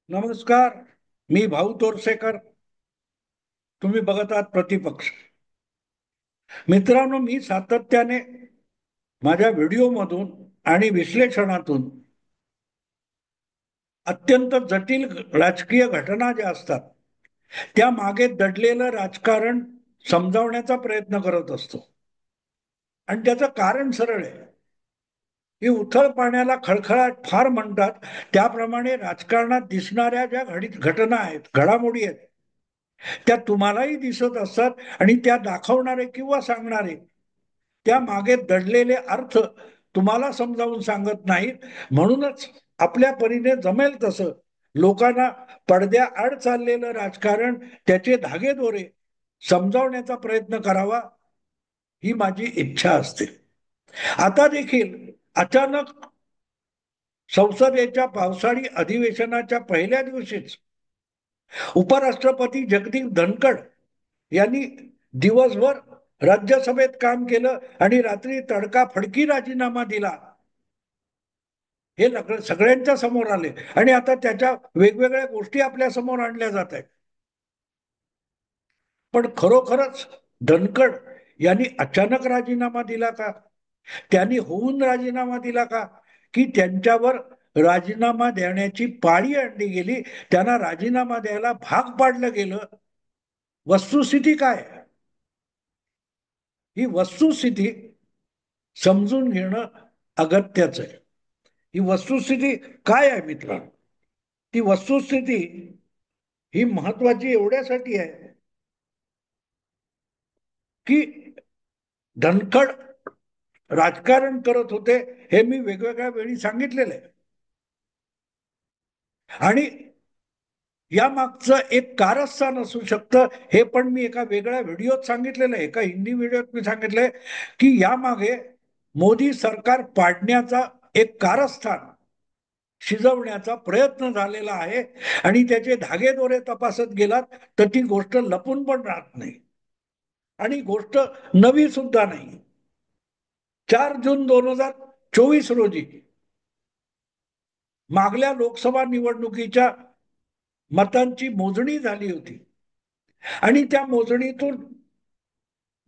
नमस्कार. मी भाऊ तोरसेकर. तुम्ही बघत आहात प्रतिपक्ष. मित्रांनो, मी सातत्याने माझ्या व्हिडिओमधून आणि विश्लेषणातून अत्यंत जटिल राजकीय घटना ज्या असतात त्या मागे दडलेलं राजकारण समजावण्याचा प्रयत्न करत असतो. आणि त्याचं कारण सरळ आहे की उथळ पाण्याला खळखळाट फार म्हणतात. त्याप्रमाणे राजकारणात दिसणाऱ्या ज्या घटना आहेत, घडामोडी आहेत, त्या तुम्हालाही दिसत असतात आणि त्या दाखवणारे किंवा सांगणारे त्या मागे दडलेले अर्थ तुम्हाला समजावून सांगत नाहीत. म्हणूनच आपल्या परीने जमेल तसं लोकांना पडद्याआड चाललेलं राजकारण, त्याचे धागेदोरे समजावण्याचा प्रयत्न करावा, ही माझी इच्छा असते. आता देखील अचानक संसदेच्या पावसाळी अधिवेशनाच्या पहिल्या दिवशीच उपराष्ट्रपती जगदीप धनखड यांनी दिवसभर राज्यसभेत काम केलं आणि रात्री तडकाफडकी राजीनामा दिला. हे सगळ्यांच्या समोर आले आणि आता त्याच्या वेगवेगळ्या गोष्टी आपल्या समोर आणल्या जात आहेत. पण खरोखरच धनखड यांनी अचानक राजीनामा दिला का? त्यांनी होऊन राजीनामा दिला का? की त्यांच्यावर राजीनामा देण्याची पाळी आणली गेली, त्यांना राजीनामा द्यायला भाग पाडलं गेलं? वस्तुस्थिती काय? ही वस्तुस्थिती समजून घेणं अगत्याचं आहे. ही वस्तुस्थिती काय आहे मित्रांनो? ती वस्तुस्थिती ही महत्वाची एवढ्यासाठी आहे की धनखड राजकारण करत होते, हे मी वेगवेगळ्या वेळी सांगितलेलं आहे. आणि या मागचं एक कारस्थान असू शकतं, हे पण मी एका वेगळ्या व्हिडिओत सांगितलेलं आहे. एका हिंदी व्हिडिओत मी सांगितलंय की यामागे मोदी सरकार पाडण्याचा एक कारस्थान शिजवण्याचा प्रयत्न झालेला आहे. आणि त्याचे धागेदोरे तपासत गेलात तर ती गोष्ट लपून पण राहत नाही आणि गोष्ट नवी सुद्धा नाही. 4 जून 2024 रोजी मागल्या लोकसभा निवडणुकीच्या मतांची मोजणी झाली होती आणि त्या मोजणीतून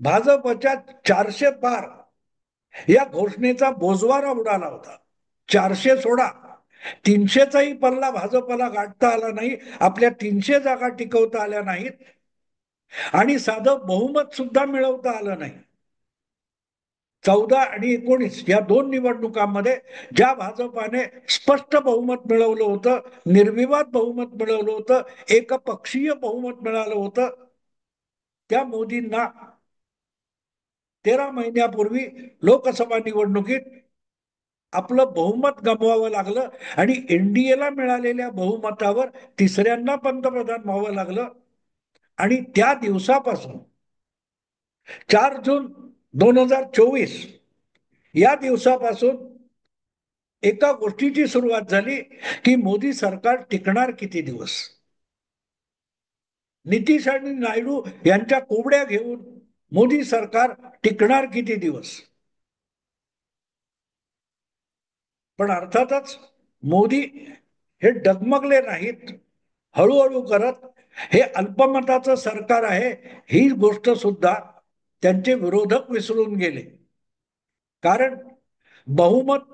भाजपच्या 400 पार या घोषणेचा बोजवारा उडाला होता. 400 सोडा, 300चाही पल्ला भाजपला गाठता आला नाही. आपल्या 300 जागा टिकवता आल्या नाहीत आणि साधं बहुमत सुद्धा मिळवता आलं नाही. 14 आणि 19 या दोन निवडणुकांमध्ये ज्या भाजपाने स्पष्ट बहुमत मिळवलं होतं, निर्विवाद बहुमत मिळवलं होतं, एकपक्षीय बहुमत मिळालं होतं, त्या मोदींना 13 महिन्यापूर्वी लोकसभा निवडणुकीत आपलं बहुमत गमवावं लागलं आणि एनडीएला मिळालेल्या बहुमतावर तिसऱ्यांदा पंतप्रधान व्हावं लागलं. आणि त्या दिवसापासून 4 जून 2024 या दिवसापासून एका गोष्टीची सुरुवात झाली की मोदी सरकार टिकणार किती दिवस. नितीश आणि नायडू यांच्या कोबड्या घेऊन मोदी सरकार टिकणार किती दिवस. पण अर्थातच मोदी हे डगमगले नाहीत. हळूहळू करत हे अल्पमताचं सरकार आहे ही गोष्ट सुद्धा त्यांचे विरोधक विसरून गेले. कारण बहुमत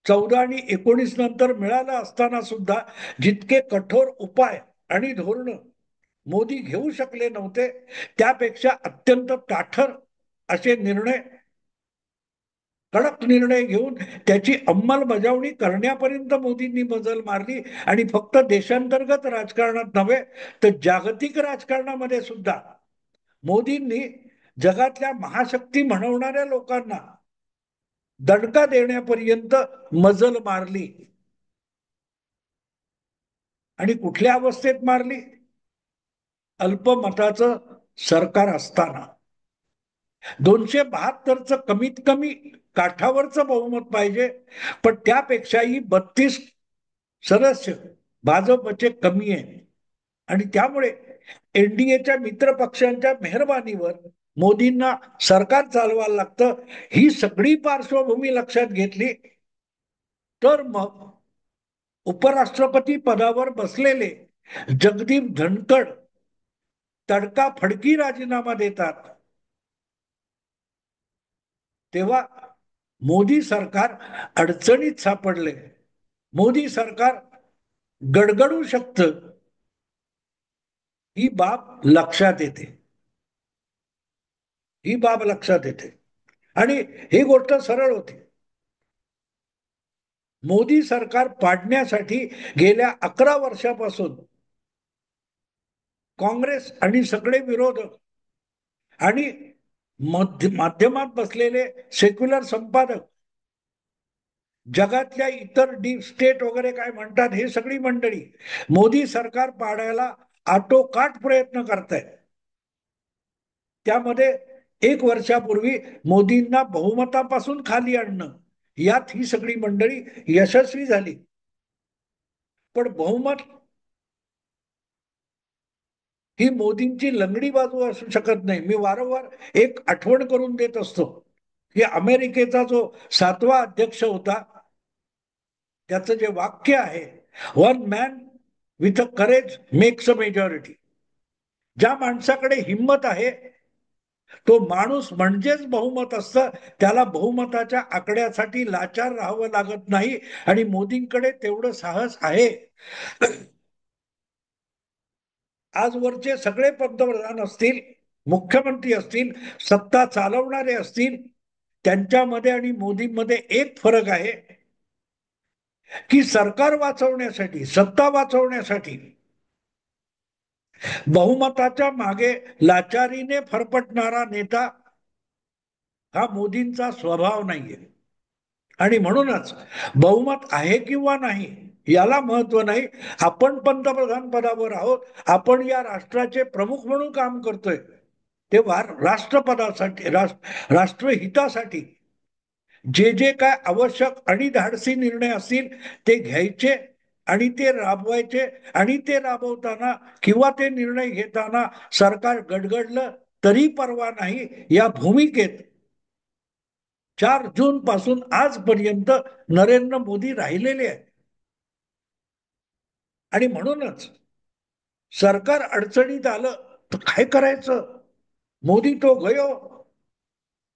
14 आणि 19 नंतर मिळालं असताना सुद्धा जितके कठोर उपाय आणि धोरण मोदी घेऊ शकले नव्हते, त्यापेक्षा अत्यंत ताठर असे निर्णय, कडक निर्णय घेऊन त्याची अंमलबजावणी करण्यापर्यंत मोदींनी मजल मारली. आणि फक्त देशांतर्गत राजकारणात नव्हे तर जागतिक राजकारणामध्ये सुद्धा मोदींनी जगातल्या महाशक्ती म्हणवणाऱ्या लोकांना दणका देण्यापर्यंत मजल मारली. आणि कुठल्या अवस्थेत मारली? अल्पमताचं सरकार असताना. 272चं कमीत कमी काठावरचं बहुमत पाहिजे, पण त्यापेक्षाही 32 सदस्य भाजपचे कमी आहे. आणि त्यामुळे एनडीएच्या मित्र पक्षांच्या मेहरबानीवर मोदींना सरकार चालवायला लागतं. ही सगळी पार्श्वभूमी लक्षात घेतली तर मग उपराष्ट्रपती पदावर बसलेले जगदीप धनखड तडकाफडकी राजीनामा देतात, तेव्हा मोदी सरकार अडचणीत सापडले. मोदी सरकार गडगडू शकतं, ही बाब लक्षात येते. ही बाब लक्षात येते आणि ही गोष्ट सरळ होती. मोदी सरकार पाडण्यासाठी गेल्या 11 वर्षापासून काँग्रेस आणि सगळे विरोधक आणि माध्यमात बसलेले सेक्युलर संपादक, जगातल्या इतर डीप स्टेट वगैरे काय म्हणतात, हे सगळी मंडळी मोदी सरकार पाडायला आटोकाट प्रयत्न करतायत. त्यामध्ये 1 वर्षापूर्वी मोदींना बहुमतापासून खाली आणणं, यात ही सगळी मंडळी यशस्वी झाली. पण बहुमत ही मोदींची लंगडी बाजू असू शकत नाही. मी वारंवार एक आठवण करून देत असतो की अमेरिकेचा जो 7वा अध्यक्ष होता, त्याचं जे वाक्य आहे, one man with a courage makes a majority. ज्या माणसाकडे हिंमत आहे तो माणूस म्हणजेच बहुमत असतं. त्याला बहुमताच्या आकड्यासाठी लाचार राहावं लागत नाही आणि मोदींकडे तेवढं साहस आहे. आजवरचे सगळे पंतप्रधान असतील, मुख्यमंत्री असतील, सत्ता चालवणारे असतील, त्यांच्यामध्ये आणि मोदींमध्ये एक फरक आहे की सरकार वाचवण्यासाठी, सत्ता वाचवण्यासाठी बहुमताच्या मागे लाचारीने फरफटणारा नेता हा मोदींचा स्वभाव नाहीये. आणि म्हणूनच बहुमत आहे किंवा नाही याला महत्व नाही. आपण पंतप्रधान पदावर आहोत, आपण या राष्ट्राचे प्रमुख म्हणून काम करतोय, तेव्हा राष्ट्रपदासाठी, राष्ट्रहितासाठी जे जे काय आवश्यक आणि धाडसी निर्णय असतील ते घ्यायचे आणि ते राबवायचे. आणि ते राबवताना किंवा ते निर्णय घेताना सरकार गडगडलं तरी परवा नाही, या भूमिकेत 4 जून पासून आजपर्यंत नरेंद्र मोदी राहिलेले आहेत. आणि म्हणूनच सरकार अडचणीत आलं तर काय करायचं, मोदी तो गयो,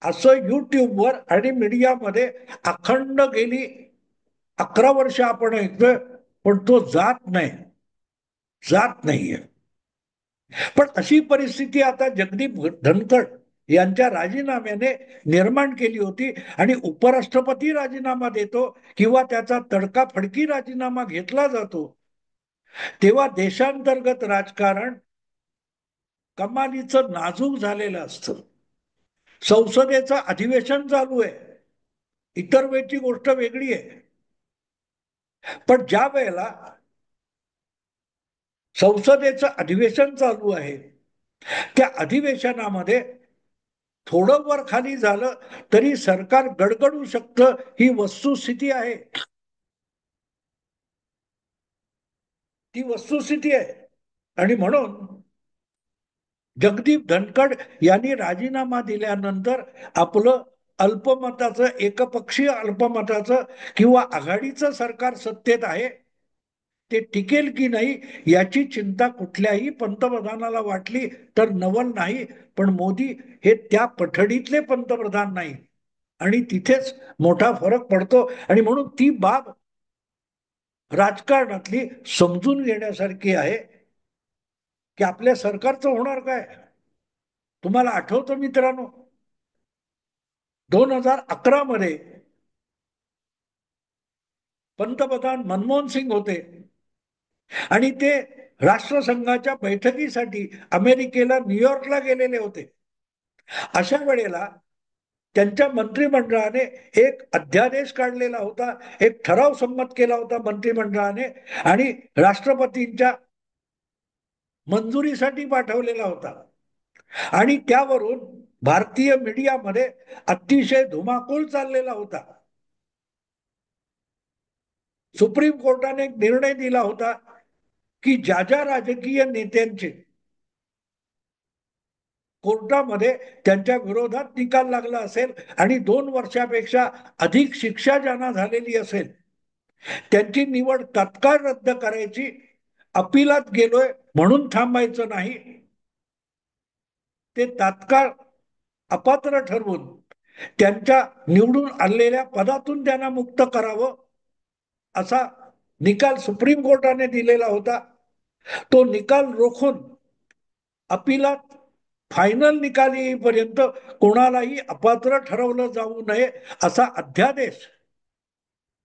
असं युट्यूबवर आणि मीडियामध्ये अखंड गेली 11 वर्ष आपण ऐकतोय, पण तो जात नाही, जात नाहीये. पण अशी परिस्थिती आता जगदीप धनखड यांच्या राजीनाम्याने निर्माण केली होती. आणि उपराष्ट्रपती राजीनामा देतो किंवा त्याचा तडकाफडकी राजीनामा घेतला जातो, तेव्हा देशांतर्गत राजकारण कमालीचं नाजूक झालेलं असतं. संसदेचं अधिवेशन चालू आहे, इतर वेळची गोष्ट वेगळी आहे. पण ज्या वेळेला संसदेचं अधिवेशन चालू आहे, त्या अधिवेशनामध्ये थोडं वर खाली झालं तरी सरकार गडगडू शकतं, ही वस्तुस्थिती आहे. ती वस्तुस्थिती आहे. आणि म्हणून जगदीप धनखड यांनी राजीनामा दिल्यानंतर आपलं अल्पमताचं, एकपक्षीय अल्पमताचं किंवा आघाडीचं सरकार सत्तेत आहे, ते टिकेल की नाही याची चिंता कुठल्याही पंतप्रधानाला वाटली तर नवल नाही. पण मोदी हे त्या पठडीतले पंतप्रधान नाही आणि तिथेच मोठा फरक पडतो. आणि म्हणून ती बाब राजकारणातली समजून घेण्यासारखी आहे की आपल्या सरकारचं होणार काय. तुम्हाला आठवतं मित्रांनो, 2011 मध्ये पंतप्रधान मनमोहन सिंग होते आणि ते राष्ट्रसंघाच्या बैठकीसाठी अमेरिकेला, न्यूयॉर्कला गेलेले होते. अशा वेळेला त्यांच्या मंत्रिमंडळाने एक अध्यादेश काढलेला होता, एक ठराव संमत केला होता मंत्रिमंडळाने आणि राष्ट्रपतींच्या मंजुरीसाठी पाठवलेला होता. आणि त्यावरून भारतीय मीडियामध्ये अतिशय धुमाकूळ चाललेला होता. सुप्रीम कोर्टाने एक निर्णय दिला होता की ज्या ज्या राजकीय नेत्यांचे कोर्टामध्ये त्यांच्या विरोधात निकाल लागला असेल आणि 2 वर्षापेक्षा अधिक शिक्षा ज्यांना झालेली असेल, त्यांची निवड तत्काळ रद्द करायची, अपिलात गेलोय म्हणून थांबायचं नाही, ते तात्काळ अपात्र ठरवून त्यांच्या निवडून आलेल्या पदातून त्यांना मुक्त करावं, असा निकाल सुप्रीम कोर्टाने दिलेला होता. तो निकाल रोखून अपिलात फायनल निकाल येईपर्यंत कोणालाही अपात्र ठरवलं जाऊ नये असा अध्यादेश,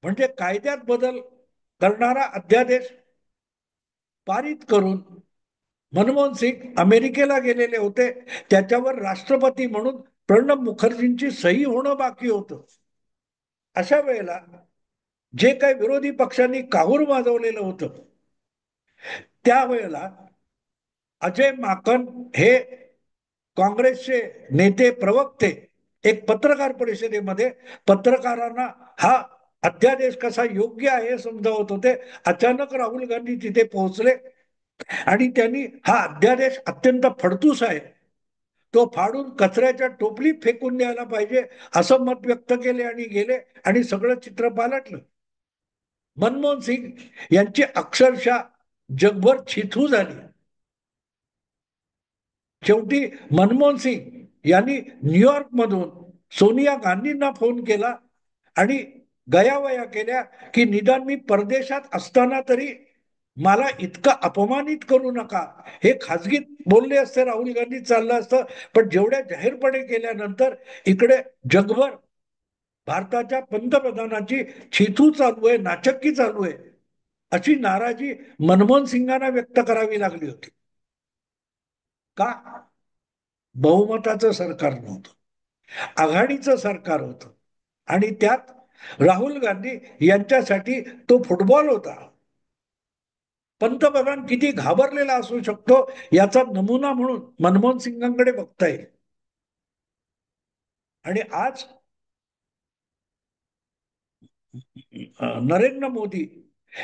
म्हणजे कायद्यात बदल करणारा अध्यादेश पारित करून मनमोहन सिंग अमेरिकेला गेलेले होते. त्याच्यावर राष्ट्रपती म्हणून प्रणब मुखर्जींची सही होणं बाकी होतं. अशा वेळेला जे काही विरोधी पक्षांनी काहूर माजवलेलं होतं, त्यावेळेला अजय माकन हे काँग्रेसचे नेते प्रवक्ते एक पत्रकार परिषदेमध्ये पत्रकारांना हा अध्यादेश कसा योग्य आहे समजावत होते. अचानक राहुल गांधी तिथे पोहोचले आणि त्यांनी हा अध्यादेश अत्यंत फडतूस आहे, तो फाडून कचऱ्याच्या टोपलीत फेकून द्यायला पाहिजे असं मत व्यक्त केले आणि गेले आणि सगळं चित्र पालटलं. मनमोहन सिंग यांची अक्षरशः जगभर छिथू झाली. शेवटी मनमोहन सिंग यांनी न्यूयॉर्क मधून सोनिया गांधींना फोन केला आणि गयावया केल्या की निदान मी परदेशात असताना तरी मला इतकं अपमानित करू नका. हे खाजगीत बोलले असते राहुल गांधी चाललं असतं, पण जेवढ्या जाहीरपणे केल्यानंतर इकडे जगभर भारताच्या पंतप्रधानाची छिथू चालू आहे, नाचक्की चालू आहे, अशी नाराजी मनमोहन सिंगांना व्यक्त करावी लागली होती. का? बहुमताचं सरकार नव्हतं, आघाडीचं सरकार होतं आणि त्यात राहुल गांधी यांच्यासाठी तो फुटबॉल होता. पंतप्रधान किती घाबरलेला असू शकतो याचा नमुना म्हणून मनमोहन सिंगांकडे बघता येईल. आणि आज नरेंद्र मोदी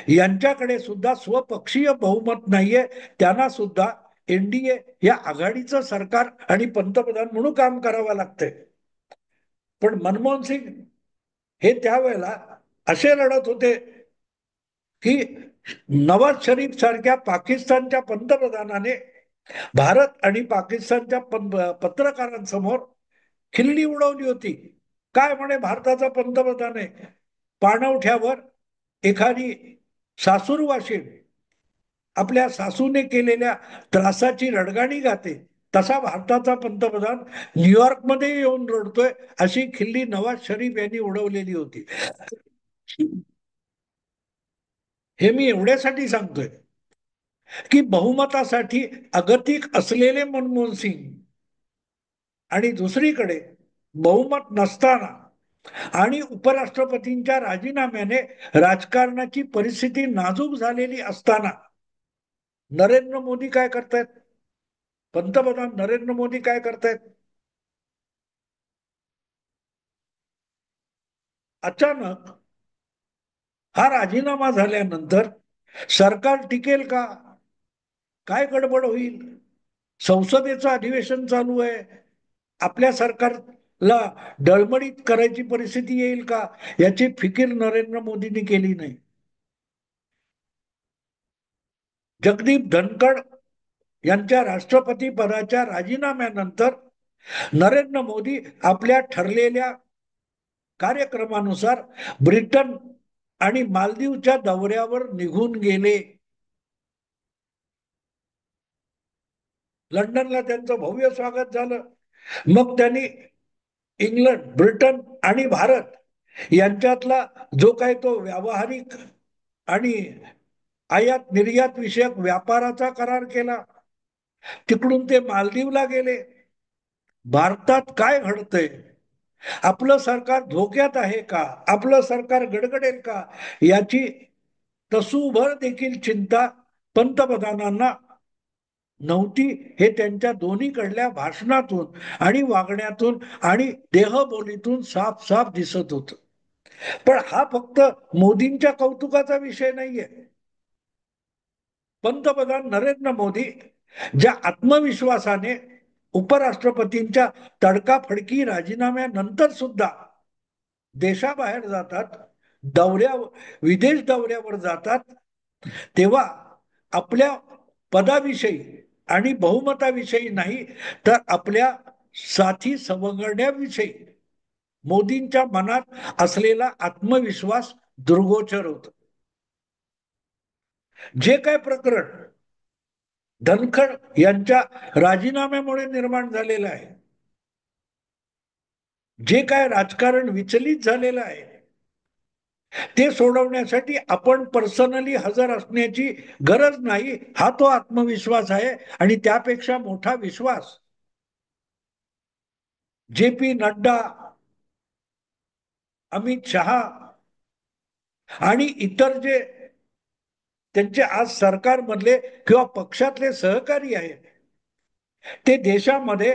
यांच्याकडे सुद्धा स्वपक्षीय बहुमत नाहीये, त्यांना सुद्धा एनडीए या आघाडीचं सरकार आणि पंतप्रधान म्हणून काम करावं लागतंय. पण मनमोहन सिंग हे त्यावेळेला असे लढत होते की नवाज शरीफ सारख्या पाकिस्तानच्या पंतप्रधानाने भारत आणि पाकिस्तानच्या पत्रकारांसमोर खिल्ली उडवली होती. काय म्हणे, भारताचा पंतप्रधान आहे, पाणवठ्यावर एखादी सासूरवाशीण आपल्या सासूने केलेल्या त्रासाची रडगाणी गाते, तसा भारताचा पंतप्रधान न्यूयॉर्कमध्ये येऊन रडतोय, अशी खिल्ली नवाज शरीफ यांनी उडवलेली होती. हे मी एवढ्यासाठी सांगतोय की बहुमतासाठी अगतिक असलेले मनमोहन सिंग आणि दुसरीकडे बहुमत नसताना आणि उपराष्ट्रपतींच्या राजीनाम्याने राजकारणाची परिस्थिती नाजूक झालेली असताना नरेंद्र मोदी काय करतायत, पंतप्रधान नरेंद्र मोदी काय करतायत, अचानक हा राजीनामा झाल्यानंतर सरकार टिकेल का, काय गडबड होईल, संसदेचं अधिवेशन चालू आहे, आपल्या सरकारला डळमळीत करायची परिस्थिती येईल का, याची फिकीर नरेंद्र मोदींनी केली नाही. जगदीप धनखड यांच्या राष्ट्रपती पदाच्या राजीनाम्यानंतर नरेंद्र मोदी आपल्या ठरलेल्या कार्यक्रमानुसार ब्रिटन आणि मालदीवच्या दौऱ्यावर निघून गेले. लंडनला त्यांचं भव्य स्वागत झालं. मग त्यांनी इंग्लंड, ब्रिटन आणि भारत यांच्यातला जो काही तो व्यावहारिक आणि आयात निर्यात विषयक व्यापाराचा करार केला. तिकडून ते मालदीवला गेले. भारतात काय घडतंय, आपलं सरकार धोक्यात आहे का, आपलं सरकार गडगडेल का, याची तसूभर देखील चिंता पंतप्रधानांना नव्हती. हे त्यांच्या दोन्हीकडल्या भाषणातून आणि वागण्यातून आणि देहबोलीतून साफ साफ दिसत होतं. पण हा फक्त मोदींच्या कौतुकाचा विषय नाहीये. पंतप्रधान नरेंद्र मोदी ज्या आत्मविश्वासाने उपराष्ट्रपतींच्या तडकाफडकी राजीनाम्यानंतर सुद्धा देशाबाहेर जातात, दौऱ्या विदेश दौऱ्यावर जातात, तेव्हा आपल्या पदाविषयी आणि बहुमताविषयी नाही, तर आपल्या साथी सवंगड्याविषयी मोदींच्या मनात असलेला आत्मविश्वास दुर्गोचर होत. जे काय प्रकरण धनखड यांच्या राजीनाम्यामुळे निर्माण झालेलं आहे, जे काय राजकारण विचलित झालेलं आहे, ते सोडवण्यासाठी आपण पर्सनली हजर असण्याची गरज नाही, हा तो आत्मविश्वास आहे. आणि त्यापेक्षा मोठा विश्वास जे. पी. नड्डा, अमित शहा आणि इतर जे त्यांचे आज सरकारमधले किंवा पक्षातले सहकारी आहेत, ते देशामध्ये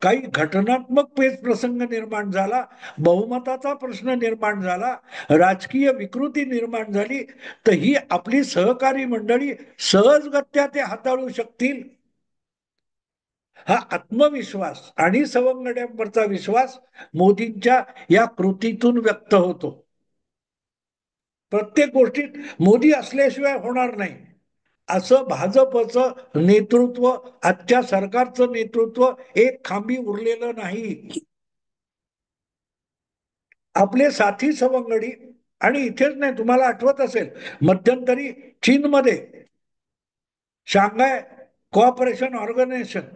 काही घटनात्मक पेच प्रसंग निर्माण झाला, बहुमताचा प्रश्न निर्माण झाला, राजकीय विकृती निर्माण झाली, तर ही आपली सहकारी मंडळी सहजगत्या ते हाताळू शकतील, हा आत्मविश्वास आणि सवंगड्यांवरचा विश्वास मोदींच्या या कृतीतून व्यक्त होतो. प्रत्येक गोष्टीत मोदी असल्याशिवाय होणार नाही, असं भाजपचं नेतृत्व, आजच्या सरकारचं नेतृत्व एक खांबी उरलेलं नाही. आपले साथी सवंगडी, आणि इथेच नाही, तुम्हाला आठवत असेल मध्यंतरी चीनमध्ये शांघाय कोऑपरेशन ऑर्गनायझेशन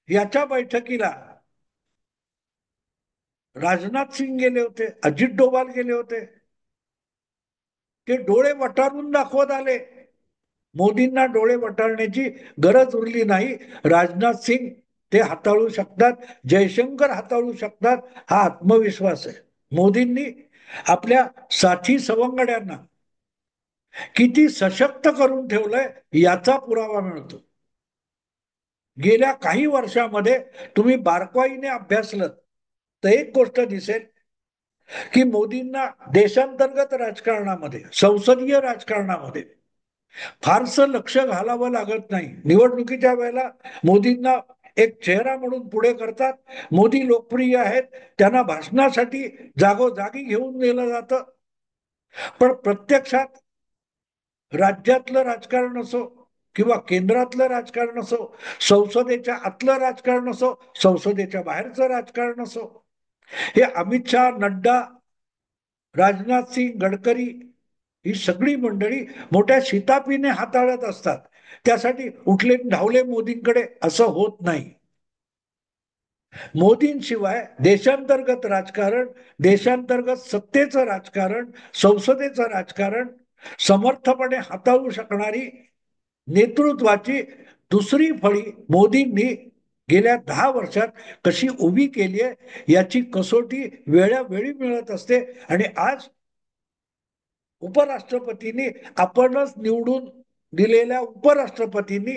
याच्या बैठकीला राजनाथ सिंग गेले होते, अजित डोभाल गेले होते, ते डोळे वटारून दाखवत आले. मोदींना डोळे वटारण्याची गरज उरली नाही. राजनाथ सिंग ते हाताळू शकतात, जयशंकर हाताळू शकतात, हा आत्मविश्वास आहे. मोदींनी आपल्या साथी सवंगड्यांना किती सशक्त करून ठेवलंय याचा पुरावा मिळतो. गेल्या काही वर्षामध्ये तुम्ही बारकाईने अभ्यासलं तर एक गोष्ट दिसेल की मोदींना देशांतर्गत राजकारणामध्ये, संसदीय राजकारणामध्ये फारसं लक्ष घालावं लागत नाही. निवडणुकीच्या वेळेला मोदींना एक चेहरा म्हणून पुढे करतात. मोदी लोकप्रिय आहेत, त्यांना भाषणासाठी जागोजागी घेऊन नेलं जातं. पण प्रत्यक्षात राज्यातलं राजकारण असो किंवा केंद्रातलं राजकारण असो, संसदेच्या आतलं राजकारण असो, संसदेच्या बाहेरचं राजकारण असो, हे अमित शहा, नड्डा, राजनाथ सिंग, गडकरी ही सगळी मंडळी मोठ्या शिताफीने हाताळत असतात. त्यासाठी उठले धावले मोदींकडे असं होत नाही. मोदींशिवाय देशांतर्गत राजकारण, देशांतर्गत सत्तेचं राजकारण, संसदेचं राजकारण समर्थपणे हाताळू शकणारी नेतृत्वाची दुसरी फळी मोदींनी गेल्या 10 वर्षात कशी उभी केली आहे याची कसोटी वेळोवेळी मिळत असते. आणि आज उपराष्ट्रपतींनी, आपणच निवडून दिलेल्या उपराष्ट्रपतींनी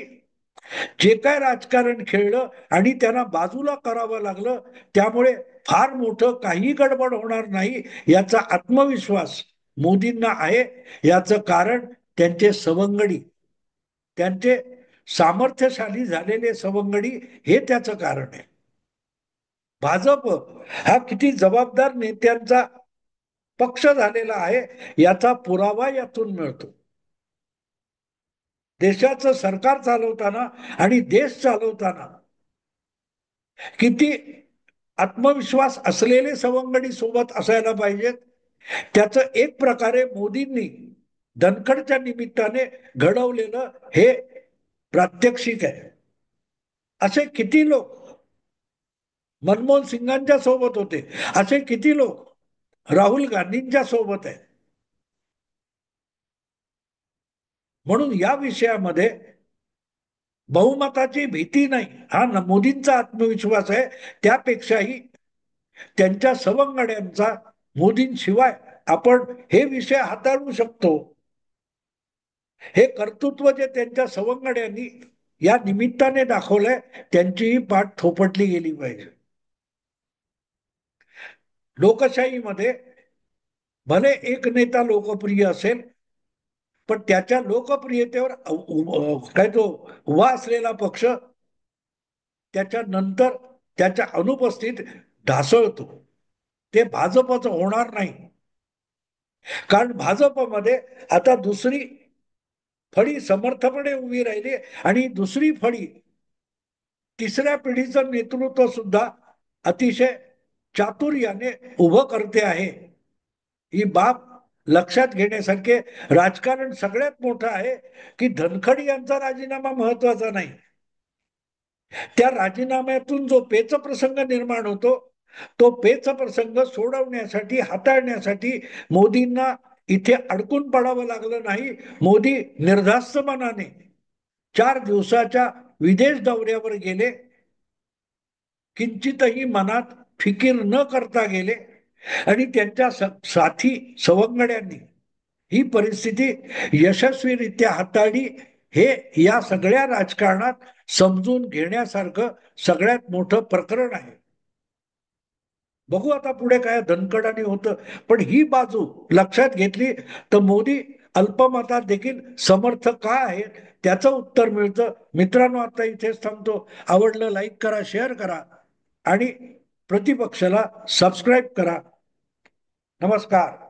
जे काय राजकारण खेळलं आणि त्यांना बाजूला करावं लागलं, त्यामुळे फार मोठं काही गडबड होणार नाही याचा आत्मविश्वास मोदींना आहे. याचं कारण त्यांचे सवंगडी, त्यांचे सामर्थ्यशाली झालेले सवंगडी, हे त्याचं कारण आहे. भाजप हा किती जबाबदार नेत्यांचा पक्ष झालेला आहे याचा पुरावा यातून मिळतो. देशाचं सरकार चालवताना आणि देश चालवताना किती आत्मविश्वास असलेले सवंगडी सोबत असायला पाहिजेत, त्याचं एक प्रकारे मोदींनी धनखडच्या निमित्ताने घडवलेलं हे प्रात्यक्षिक आहे. असे किती लोक मनमोहन सिंगांच्या सोबत होते, असे किती लोक राहुल गांधींच्या सोबत आहेत. म्हणून या विषयामध्ये बहुमताची भीती नाही, हा मोदींचा आत्मविश्वास आहे. त्यापेक्षाही त्यांच्या सवंगड्यांचा, मोदींशिवाय आपण हे विषय हाताळू शकतो, हे कर्तृत्व जे त्यांच्या सवंगड्यांनी या निमित्ताने दाखवलंय, त्यांचीही पाठ थोपटली गेली पाहिजे. लोकशाहीमध्ये भले एक नेता लोकप्रिय असेल, पण त्याच्या लोकप्रियतेवर काय तो उभा असलेला पक्ष त्याच्या नंतर त्याच्या अनुपस्थित ढासळतो. ते भाजपचं होणार नाही. कारण भाजपमध्ये आता दुसरी फळी समर्थपणे उभी राहिली आणि दुसरी फळी तिसऱ्या पिढीचं नेतृत्व सुद्धा अतिशय चातुर्याने उभं करते आहे. ही बाब लक्षात घेण्यासारखे. राजकारण सगळ्यात मोठं आहे की धनखड यांचा राजीनामा महत्वाचा नाही. त्या राजीनाम्यातून जो पेच प्रसंग निर्माण होतो, तो पेच प्रसंग सोडवण्यासाठी, हाताळण्यासाठी मोदींना इथे अडकून पडावं लागलं नाही. मोदी निर्धास्त मनाने 4 दिवसाच्या विदेश दौऱ्यावर गेले, किंचितही मनात फिकीर न करता गेले आणि त्यांच्या साथी सवंगड्यांनी ही परिस्थिती यशस्वीरित्या हाताळली. हे या सगळ्या राजकारणात समजून घेण्यासारखं सगळ्यात मोठं प्रकरण आहे. बघू आता पुढे काय धनकडाने होतं, पण ही बाजू लक्षात घेतली तर मोदी अल्पमतात देखील समर्थ का आहेत त्याचं उत्तर मिळतं. मित्रांनो, आता इथेच थांबतो. आवडलं लाईक करा, शेअर करा आणि प्रतिपक्षाला सबस्क्राईब करा. नमस्कार.